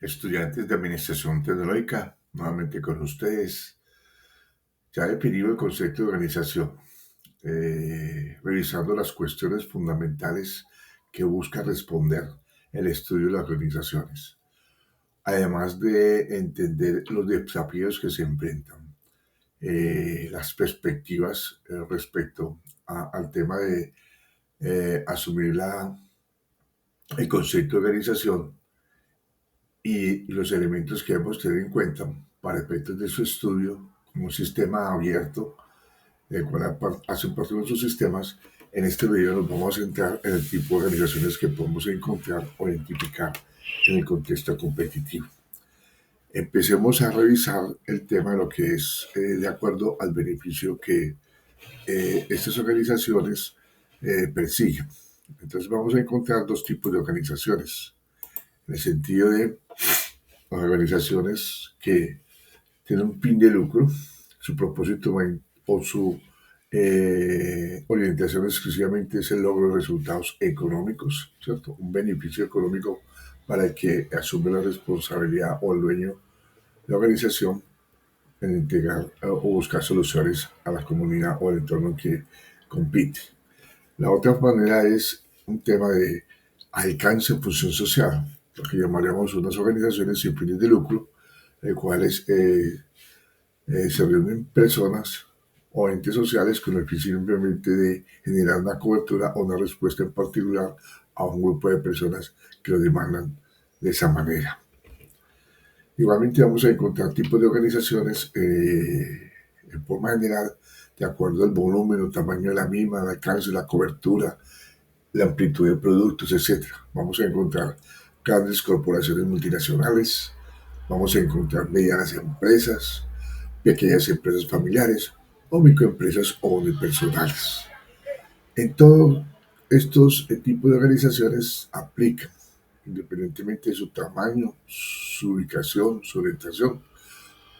Estudiantes de Administración Tecnológica, nuevamente con ustedes. Ya he definido el concepto de organización, revisando las cuestiones fundamentales que busca responder el estudio de las organizaciones, además de entender los desafíos que se enfrentan, las perspectivas respecto al tema de asumir el concepto de organización y los elementos que debemos tener en cuenta para efectos de su estudio como un sistema abierto, del cual hacen parte de nuestros sistemas. En este video nos vamos a centrar en el tipo de organizaciones que podemos encontrar o identificar en el contexto competitivo. Empecemos a revisar el tema de lo que es de acuerdo al beneficio que estas organizaciones persiguen. Entonces vamos a encontrar dos tipos de organizaciones, en el sentido de organizaciones que tienen un fin de lucro, su propósito o su orientación exclusivamente es el logro de resultados económicos, ¿cierto? Un beneficio económico para el que asume la responsabilidad o el dueño de la organización en integrar o buscar soluciones a la comunidad o al entorno en que compite. La otra manera es un tema de alcance en función social, lo que llamaríamos unas organizaciones sin fines de lucro, cuales se reúnen personas o entes sociales con el fin simplemente de generar una cobertura o una respuesta en particular a un grupo de personas que lo demandan de esa manera. Igualmente vamos a encontrar tipos de organizaciones en forma general, de acuerdo al volumen o tamaño de la misma, el alcance, la cobertura, la amplitud de productos, etc. Vamos a encontrar grandes corporaciones multinacionales, vamos a encontrar medianas empresas, pequeñas empresas familiares o microempresas o unipersonales. En todos estos tipos de organizaciones aplican, independientemente de su tamaño, su ubicación, su orientación,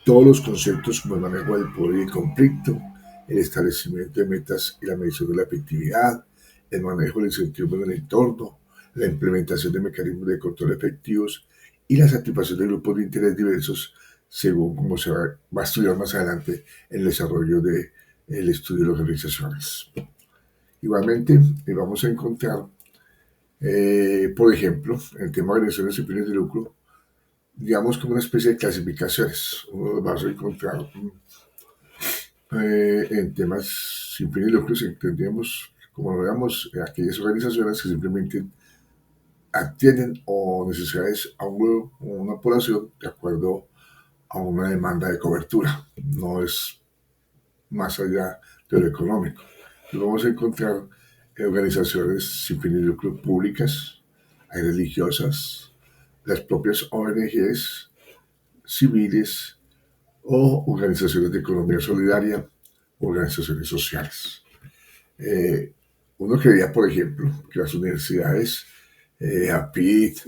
todos los conceptos como el manejo del poder y el conflicto, el establecimiento de metas y la medición de la efectividad, el manejo del incentivo en el entorno, la implementación de mecanismos de control efectivos y la satisfacción de grupos de interés diversos, según como se va a estudiar más adelante en el desarrollo del estudio de las organizaciones. Igualmente, vamos a encontrar, por ejemplo, en el tema de organizaciones sin fines de lucro, digamos como una especie de clasificaciones. Uno va a encontrar en temas sin fines de lucro, si entendemos, como lo veamos, aquellas organizaciones que simplemente atienden o necesidades a una población de acuerdo a una demanda de cobertura. No es más allá de lo económico. Y vamos a encontrar organizaciones sin fines de lucro públicas, hay religiosas, las propias ONGs, civiles o organizaciones de economía solidaria, organizaciones sociales. Uno creería, por ejemplo, que las universidades, APIT,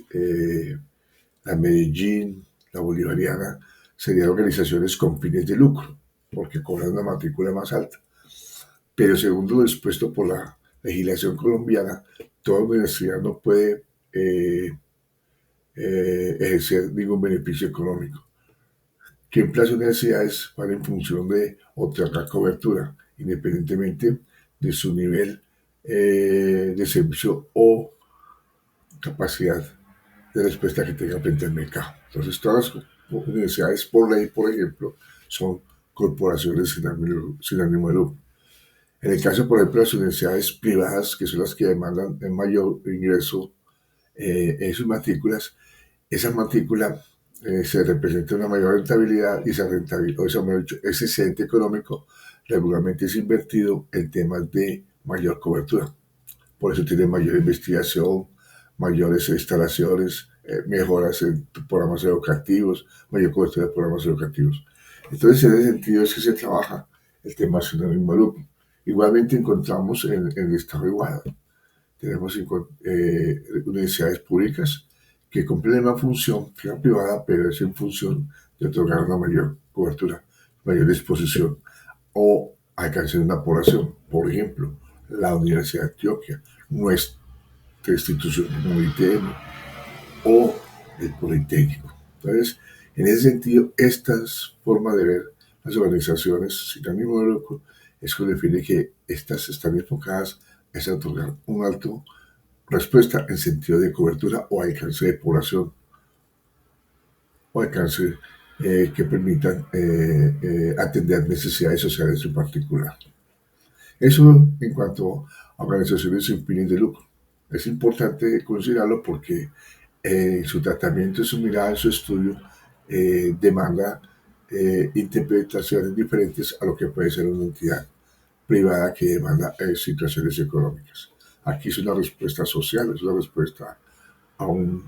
la Medellín, la Bolivariana, serían organizaciones con fines de lucro, porque cobran una matrícula más alta. Pero según lo dispuesto por la legislación colombiana, toda universidad no puede ejercer ningún beneficio económico. Quien las universidades van en función de otorgar cobertura, independientemente de su nivel de servicio o capacidad de respuesta que tenga frente al mercado. Entonces, todas las universidades, por ley, por ejemplo, son corporaciones sin ánimo de lucro. En el caso, por ejemplo, de las universidades privadas, que son las que demandan el mayor ingreso en sus matrículas, esa matrícula se representa una mayor rentabilidad y esa rentabilidad, ese excedente económico regularmente es invertido en temas de mayor cobertura. Por eso tiene mayor investigación, mayores instalaciones, mejoras en programas educativos, mayor cobertura de programas educativos. Entonces, en ese sentido es que se trabaja el tema sin ánimo de lucro. Igualmente encontramos en el estado de Guadalajara, tenemos universidades públicas que cumplen la misma función que la privada, pero es en función de otorgar una mayor cobertura, mayor exposición o alcanzar una población. Por ejemplo, la Universidad de Antioquia, nuestra institución como ITM o el Politécnico. Entonces, en ese sentido, estas formas de ver las organizaciones sin ánimo de lucro es que define que estas están enfocadas a otorgar un alto respuesta en sentido de cobertura o alcance de población o alcance que permitan atender necesidades sociales en particular. Eso en cuanto a organizaciones sin fines de lucro. Es importante considerarlo porque su tratamiento, su mirada, su estudio demanda interpretaciones diferentes a lo que puede ser una entidad privada que demanda situaciones económicas. Aquí es una respuesta social, es una respuesta a un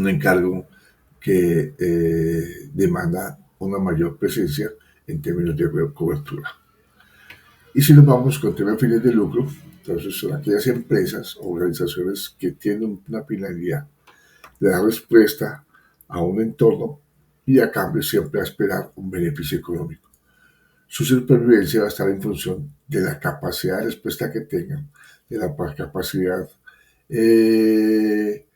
encargo que demanda una mayor presencia en términos de cobertura. Y si nos vamos con temas de fines de lucro, entonces son aquellas empresas o organizaciones que tienen una finalidad de dar respuesta a un entorno y a cambio siempre a esperar un beneficio económico. Su supervivencia va a estar en función de la capacidad de respuesta que tengan, de la capacidad eh,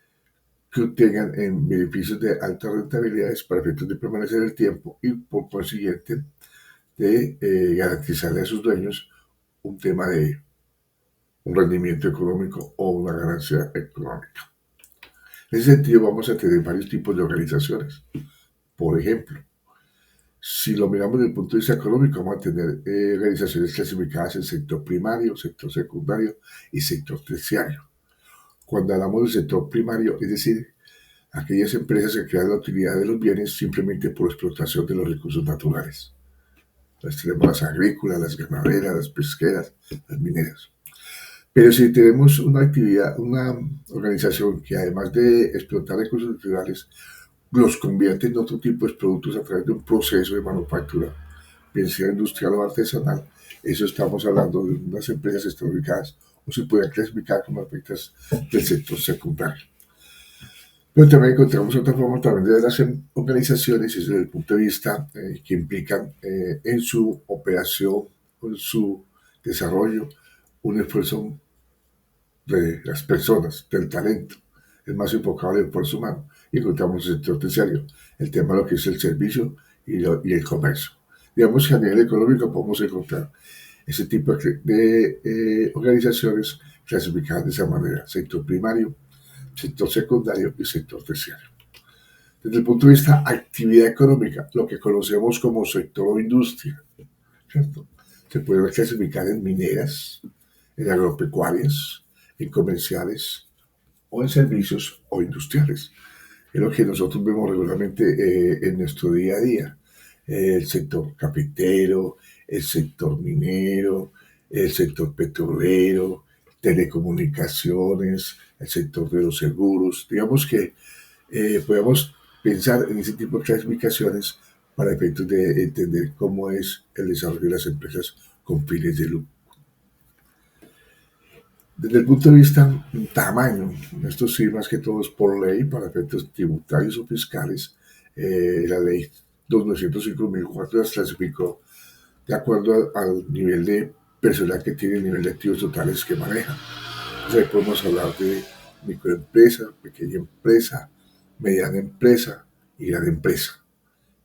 que obtengan en beneficios de altas rentabilidades para efectos de permanecer en el tiempo y por consiguiente de garantizarle a sus dueños un tema de un rendimiento económico o una ganancia económica. En ese sentido vamos a tener varios tipos de organizaciones. Por ejemplo, si lo miramos desde el punto de vista económico, vamos a tener organizaciones clasificadas en sector primario, sector secundario y sector terciario. Cuando hablamos del sector primario, es decir, aquellas empresas que crean la utilidad de los bienes simplemente por explotación de los recursos naturales. Entonces tenemos las agrícolas, las ganaderas, las pesqueras, las mineras. Pero si tenemos una actividad, una organización que además de explotar recursos naturales, los convierte en otro tipo de productos a través de un proceso de manufactura, bien sea industrial o artesanal, eso estamos hablando de unas empresas estatalizadas o se pueden clasificar como aspectos del sector secundario. Pero también encontramos otra forma también de las organizaciones desde el punto de vista que implican en su operación, en su desarrollo, un esfuerzo de las personas, del talento, es más enfocado en el esfuerzo humano. Y encontramos el sector terciario, el tema de lo que es el servicio y el comercio. Digamos que a nivel económico podemos encontrar ese tipo de organizaciones clasificadas de esa manera, sector primario, sector secundario y sector terciario. Desde el punto de vista actividad económica, lo que conocemos como sector o industria, ¿cierto? Se puede clasificar en mineras, en agropecuarias, en comerciales o en servicios o industriales. Es lo que nosotros vemos regularmente en nuestro día a día. El sector cafetero, el sector minero, el sector petrolero, telecomunicaciones, el sector de los seguros. Digamos que podemos pensar en ese tipo de clasificaciones para efectos de entender cómo es el desarrollo de las empresas con fines de lucro. Desde el punto de vista tamaño, esto sí más que todo es por ley para efectos tributarios o fiscales, la ley 205.004 las clasificó de acuerdo al nivel de personal que tiene, el nivel de activos totales que maneja. Entonces ahí podemos hablar de microempresa, pequeña empresa, mediana empresa y gran empresa.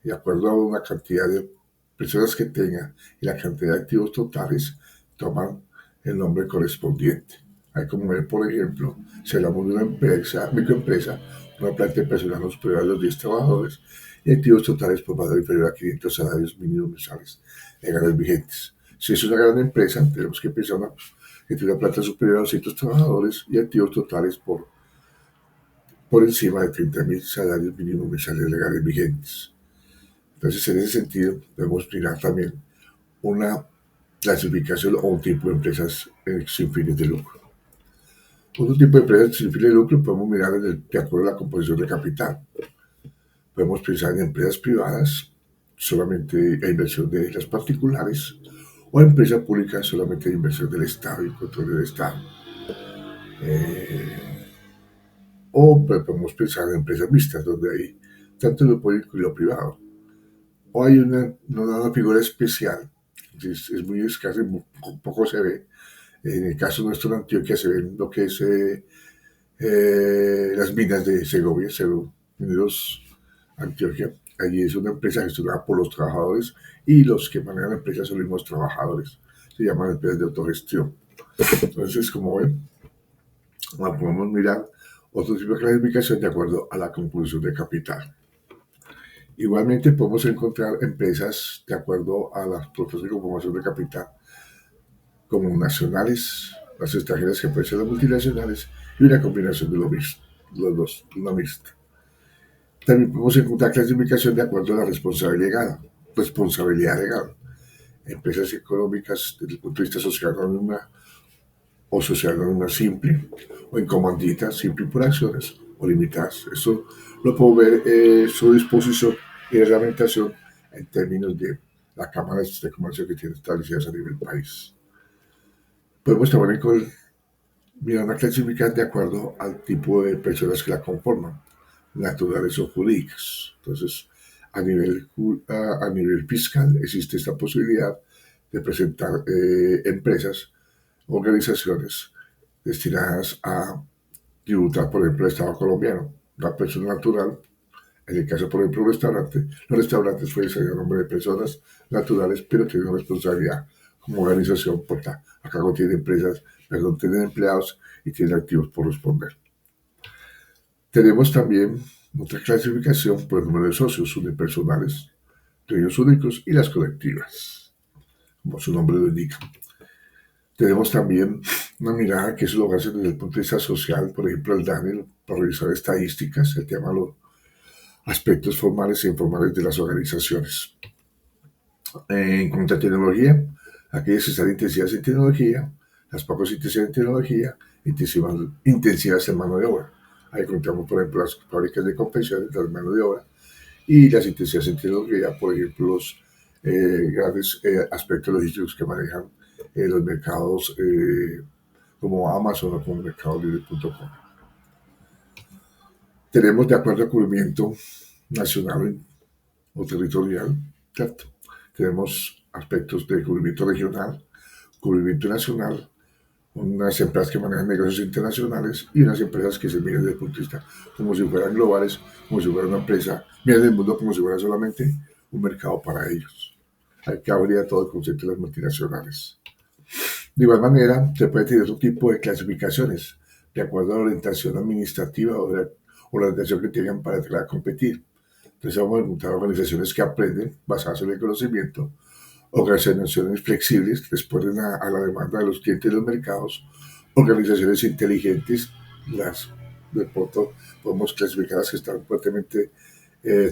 De acuerdo a una cantidad de personas que tenga y la cantidad de activos totales, toman el nombre correspondiente. Hay como ver, por ejemplo, si hablamos de una empresa, microempresa, una planta de personal no superior a los 10 trabajadores y activos totales por valor inferior a 500 salarios mínimos mensuales legales vigentes. Si es una gran empresa, tenemos que pensar que tiene una planta superior a 200 trabajadores y activos totales por encima de 30.000 salarios mínimos mensuales legales vigentes. Entonces, en ese sentido, debemos mirar también una clasificación o un tipo de empresas sin fines de lucro. Otro tipo de empresas sin fines de lucro podemos mirar de acuerdo a la composición de capital. Podemos pensar en empresas privadas, solamente a inversión de las particulares, o empresas públicas, solamente a inversión del Estado y control del Estado. Eh, o podemos pensar en empresas mixtas, donde hay tanto lo público y lo privado. O hay una figura especial, es muy escasa, poco se ve. En el caso nuestro en Antioquia se ven lo que es las minas de Segovia, mineros Antioquia. Allí es una empresa gestionada por los trabajadores y los que manejan la empresa son los mismos trabajadores. Se llaman empresas de autogestión. Entonces, como ven, podemos mirar otro tipo de clasificación de acuerdo a la composición de capital. Igualmente podemos encontrar empresas de acuerdo a las propias de conformación de capital, como nacionales, las extranjeras que pueden ser las multinacionales y una combinación de los dos, una mixta. También podemos encontrar clasificación de acuerdo a la responsabilidad legal. Empresas económicas desde el punto de vista social anónima o social anónima simple, o en comandita simple por acciones o limitadas. Esto lo puedo ver su disposición y reglamentación en términos de la Cámara de Comercio que tiene establecidas a nivel país. Podemos también mirar una clasificación de acuerdo al tipo de personas que la conforman, naturales o jurídicas. Entonces, a nivel fiscal existe esta posibilidad de presentar empresas, organizaciones destinadas a tributar, por ejemplo, el Estado colombiano, la persona natural. En el caso, por ejemplo, los restaurantes pueden ser a nombre de personas naturales, pero tienen una responsabilidad como organización, porque acá no tienen empresas, perdón, tienen empleados y tienen activos por responder. Tenemos también otra clasificación por el número de socios unipersonales, dueños únicos y las colectivas, como su nombre lo indica. Tenemos también una mirada que eso lo hace desde el punto de vista social, por ejemplo, el DANE, para revisar estadísticas, el tema de los aspectos formales e informales de las organizaciones. En cuanto a tecnología, aquellas que están intensivas en tecnología, las pocas intensivas en tecnología, intensivas en mano de obra. Ahí contamos, por ejemplo, las fábricas de confecciones, las mano de obra, y las intensivas en tecnología, por ejemplo, los grandes aspectos logísticos que manejan los mercados como Amazon o como mercadolibre.com. Tenemos de acuerdo al cubrimiento nacional o territorial, ¿cierto? Tenemos aspectos de cubrimiento regional, cubrimiento nacional, unas empresas que manejan negocios internacionales y unas empresas que se miran desde el punto de vista como si fueran globales, como si fuera una empresa, miran el mundo como si fuera solamente un mercado para ellos. Aquí habría todo el concepto de las multinacionales. De igual manera, se puede tener otro tipo de clasificaciones de acuerdo a la orientación administrativa o la orientación que tengan para entrar a competir. Entonces vamos a encontrar organizaciones que aprenden basadas en el conocimiento, organizaciones flexibles que responden a la demanda de los clientes de los mercados, organizaciones inteligentes, las de pronto podemos clasificar las que están fuertemente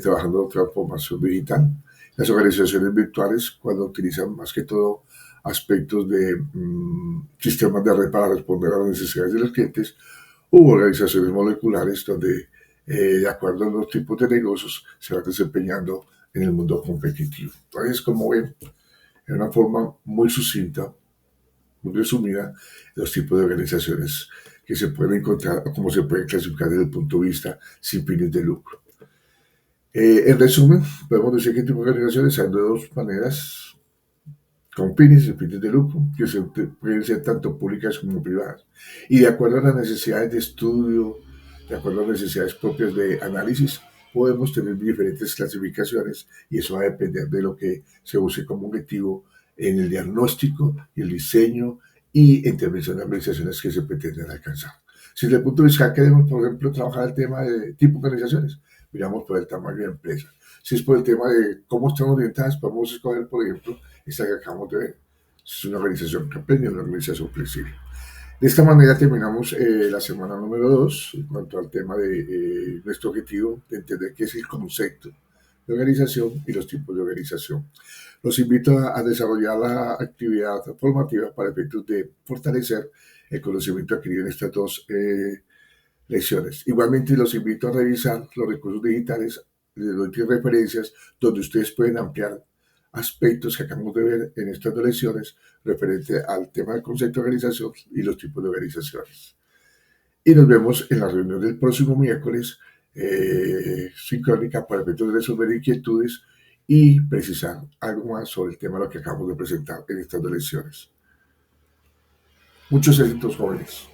trabajando en transformación digital. Las organizaciones virtuales, cuando utilizan más que todo aspectos de sistemas de red para responder a las necesidades de los clientes, u organizaciones moleculares donde, de acuerdo a los tipos de negocios, se van desempeñando en el mundo competitivo. Entonces, como ven, en una forma muy sucinta, muy resumida, los tipos de organizaciones que se pueden encontrar o cómo se pueden clasificar desde el punto de vista sin fines de lucro. En resumen, podemos decir que tipo de organizaciones hay de dos maneras, con fines y fines de lucro, que pueden ser tanto públicas como privadas. Y de acuerdo a las necesidades de estudio, de acuerdo a las necesidades propias de análisis, podemos tener diferentes clasificaciones y eso va a depender de lo que se use como objetivo en el diagnóstico y el diseño y intervención de organizaciones que se pretenden alcanzar. Si desde el punto de vista queremos, por ejemplo, trabajar el tema de tipo de organizaciones, miramos por el tamaño de empresa. Si es por el tema de cómo están orientadas, podemos escoger, por ejemplo, esta que acabamos de ver. Es una organización que aprende, una organización flexible. De esta manera terminamos la semana número 2 en cuanto al tema de nuestro objetivo de entender qué es el concepto de organización y los tipos de organización. Los invito a desarrollar la actividad formativa para efectos de fortalecer el conocimiento adquirido en estas dos lecciones. Igualmente los invito a revisar los recursos digitales, les doy referencias donde ustedes pueden ampliar aspectos que acabamos de ver en estas dos lecciones referente al tema del concepto de organización y los tipos de organizaciones. Y nos vemos en la reunión del próximo miércoles sincrónica para efectos de resolver inquietudes y precisar algo más sobre el tema de lo que acabamos de presentar en estas dos lecciones. Muchos éxitos, jóvenes.